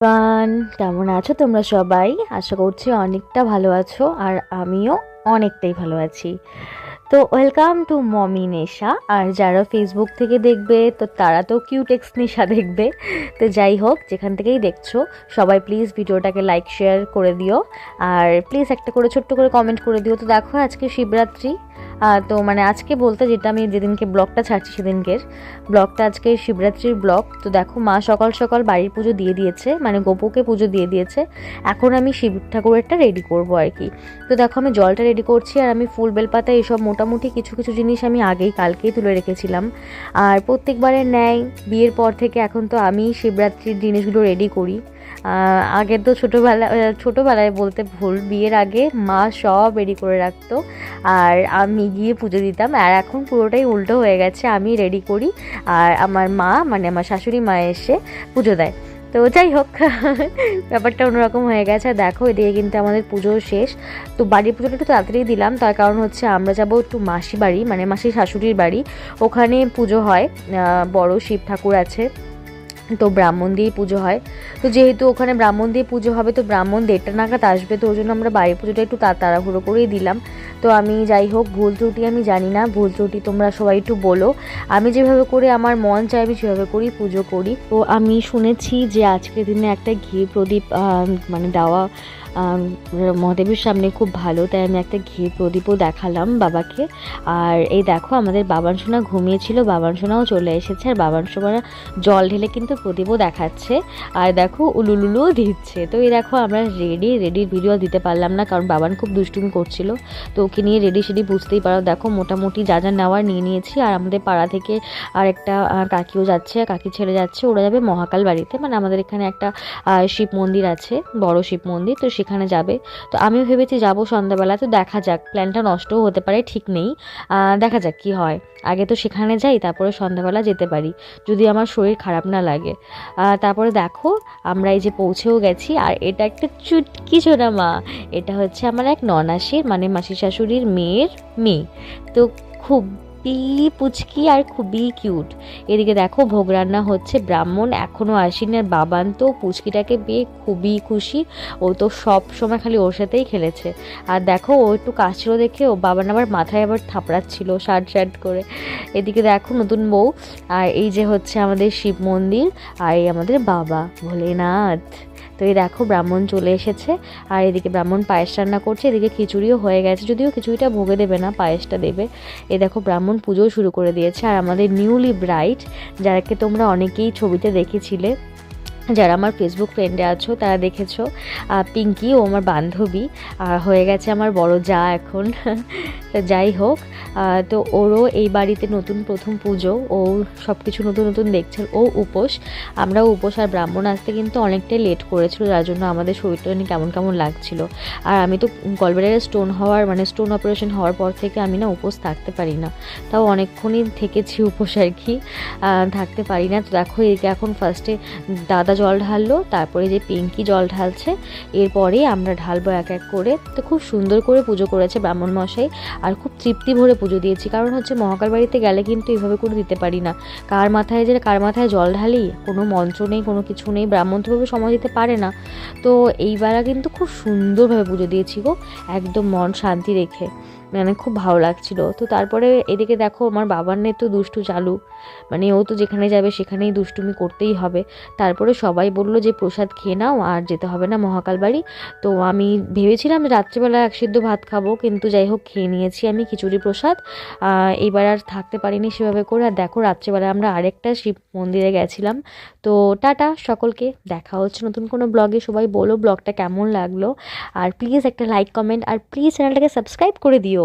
বান কেমন আছো তোমরা সবাই? আশা করছি অনেকটা ভালো আছো, আর আমিও অনেকটাই ভালো আছি। তো ওয়েলকাম টু মমি নেশা। আর যারা ফেসবুক থেকে দেখবে তো তারা তো কিউটেক্স নেশা দেখবে। তো যাই হোক, যেখান থেকেই দেখছো সবাই প্লিজ ভিডিওটাকে লাইক শেয়ার করে দিও, আর প্লিজ একটা করে ছোট্ট করে কমেন্ট করে দিও। তো দেখো আজকে শিবরাত্রি, তো মানে আজকে বলতে যেটা আমি যেদিনকে ব্লগটা ছাড়ছি সেদিনকের ব্লগটা আজকে শিবরাত্রির ব্লগ। তো দেখো মা সকাল সকাল বাড়ির পুজো দিয়ে দিয়েছে, মানে গোপুকে পুজো দিয়ে দিয়েছে। এখন আমি শিব ঠাকুরেরটা রেডি করবো আর কি। তো দেখো আমি জলটা রেডি করছি, আর আমি ফুল বেলপাতা এসব মোটামুটি কিছু কিছু জিনিস আমি কালকেই তুলে রেখেছিলাম। আর প্রত্যেকবারের ন্যায় বিয়ের পর থেকে এখন তো আমি শিবরাত্রির জিনিসগুলো রেডি করি। আগে তো ছোটোবেলায় বলতে ভুল, বিয়ের আগে মা সব রেডি করে রাখতো আর আমি গিয়ে পুজো দিতাম। আর এখন পুরোটাই উল্টো হয়ে গেছে, আমি রেডি করি আর আমার মা মানে আমার শাশুড়ি মা এসে পুজো দেয়। তো যাই হোক ব্যাপারটা অন্যরকম হয়ে গেছে। দেখো এদিকে কিন্তু আমাদের পুজো শেষ। তো বাড়ির পুজোটা একটু তাড়াতাড়ি দিলাম, তার কারণ হচ্ছে আমরা যাবো একটু মাসি বাড়ি, মানে মাসির শাশুড়ির বাড়ি। ওখানে পুজো হয়, বড় শিব ঠাকুর আছে, তো ব্রাহ্মণ দিয়েই পুজো হয়। তো যেহেতু ওখানে ব্রাহ্মণ দিয়ে পুজো হবে, তো ব্রাহ্মণ 1:30 নাগাদ আসবে, তো ওই জন্য আমরা বাড়ির পুজোটা একটু তাড়াহুড়ো করেই দিলাম। তো আমি যাই হোক, ভুল ত্রুটি আমি জানি না, ভুল ত্রুটি তোমরা সবাই একটু বলো। আমি যেভাবে করে আমার মন চাই আমি সেভাবে করেই পুজো করি। তো আমি শুনেছি যে আজকের দিনে একটা ঘি প্রদীপ মানে দেওয়া মহাদেবের সামনে খুব ভালো, তাই আমি একটা ঘি প্রদীপও দেখালাম বাবাকে। আর এই দেখো আমাদের বাবান সোনা ঘুমিয়েছিল, বাবান সোনাও চলে এসেছে, আর বাবান সোনা জল ঢেলে কিন্তু প্রদীপও দেখাচ্ছে, আর দেখো উলুলুলুও দিচ্ছে। তো এই দেখো আমরা রেডির ভিডিও দিতে পারলাম না, কারণ বাবান খুব দুষ্টুমি করছিল। তো ওকে নিয়ে রেডি সেডি বুঝতেই পারো, দেখো মোটামুটি যা যা নেওয়ার নিয়ে নিয়েছি। আর আমাদের পাড়া থেকে আর একটা কাকিও যাচ্ছে, কাকি ছেড়ে যাচ্ছে, ওরা যাবে মহাকাল বাড়িতে, মানে আমাদের এখানে একটা শিব মন্দির আছে, বড় শিব মন্দির, তো সেখানে যাবে। তো আমিও ভেবেছি যাবো সন্ধ্যাবেলা, তো দেখা যাক, প্ল্যানটা নষ্টও হতে পারে, ঠিক নেই, দেখা যাক কি হয়। আগে তো সেখানে যাই, তারপরে সন্ধ্যাবেলা যেতে পারি যদি আমার শরীর খারাপ না লাগে। তারপরে দেখো আমরা এই যে পৌঁছেও গেছি, আর এটা একটা চুটকি ছোনা মা, এটা হচ্ছে আমার এক ননাসির মানে মাসি শাশুড়ির মেয়ের মেয়ে। তো খুবই পুচকি আর খুবই কিউট। এদিকে দেখো ভোগ রান্না হচ্ছে, ব্রাহ্মণ এখনও আসেনি, আর বাবান তো পুচকিটাকে পেয়ে খুবই খুশি, ও তো সব সময় খালি ওর সাথেই খেলেছে। আর দেখো ও একটু কাশছিল দেখে ও বাবান আবার মাথায় আবার থাপড়াচ্ছিল শার্ট করে। এদিকে দেখো নতুন বউ, আর এই যে হচ্ছে আমাদের শিব মন্দির, আর এই আমাদের বাবা ভোলেনাথ। তো এই দেখো ব্রাহ্মণ চলে এসেছে, আর এদিকে ব্রাহ্মণ পায়েস রান্না করছে, এদিকে খিচুড়িও হয়ে গেছে, যদিও খিচুড়িটা ভোগে দেবে না, পায়েসটা দেবে। এই দেখো ব্রাহ্মণ পুজোও শুরু করে দিয়েছে। আর আমাদের নিউলি ব্রাইড, যাকে তোমরা অনেকেই ছবিতে দেখেছিলে, যারা আমার ফেসবুক ফ্রেন্ডে আছো তারা দেখেছো, পিঙ্কি, ও আমার বান্ধবী, হয়ে গেছে আমার বড় যা এখন। তো যাই হোক, তো ওরও এই বাড়িতে নতুন প্রথম পুজো, ও সব কিছু নতুন নতুন দেখছে, ও উপোস, আমরাও উপোস। আর ব্রাহ্মণ আসতে কিন্তু অনেকটাই লেট করেছিল, যার জন্য আমাদের শরীরটা নিয়ে কেমন কেমন লাগছিল। আর আমি তো গলব্লাডারে স্টোন হওয়ার মানে স্টোন অপারেশন হওয়ার পর থেকে আমি না উপোস থাকতে পারি না, তাও অনেকক্ষণই থেকেছি উপোস আর কি, থাকতে পারি না। তো দেখো এখন ফার্স্টে দাদা জল ঢাললো, তারপরে যে পিঙ্কি জল ঢালছে, এরপরে আমরা ঢালবো এক এক করে। তো খুব সুন্দর করে পুজো করেছে ব্রাহ্মণ মশাই, আর খুব তৃপ্তি ভরে পুজো দিয়েছি, কারণ হচ্ছে মহাকাল বাড়িতে গেলে কিন্তু এইভাবে করে দিতে পারি না, কার মাথায় জল ঢালি, কোনো মন্ত্র নেই, কোনো কিছু নেই, ব্রাহ্মণ তো সময় দিতে পারে না। তো এইবারা কিন্তু খুব সুন্দরভাবে পুজো দিয়েছি গো, একদম মন শান্তি রেখে, মানে খুব ভালো লাগছিল। তো তারপরে এদিকে দেখো আমার বাবার নেই তো দুষ্টু চালু, মানে ও তো যেখানে যাবে সেখানেই দুষ্টুমি করতেই হবে। তারপরে সবাই বললো যে প্রসাদ খেয়ে নাও, আর যেতে হবে না মহাকাল বাড়ি। তো আমি ভেবেছিলাম রাত্রিবেলা এক সিদ্ধ ভাত খাবো, কিন্তু যাই হোক খেয়ে নিয়েছি আমি খিচুড়ি প্রসাদ। এইবার আর থাকতে পারিনি সেভাবে করে। আর দেখো রাত্রিবেলা আমরা আরেকটা শিব মন্দিরে গেছিলাম। তো টাটা সকলকে, দেখা হচ্ছে নতুন কোনো ব্লগে। সবাই বলো ব্লগটা কেমন লাগলো, আর প্লিজ একটা লাইক কমেন্ট, আর প্লিজ চ্যানেলটাকে সাবস্ক্রাইব করে দিও।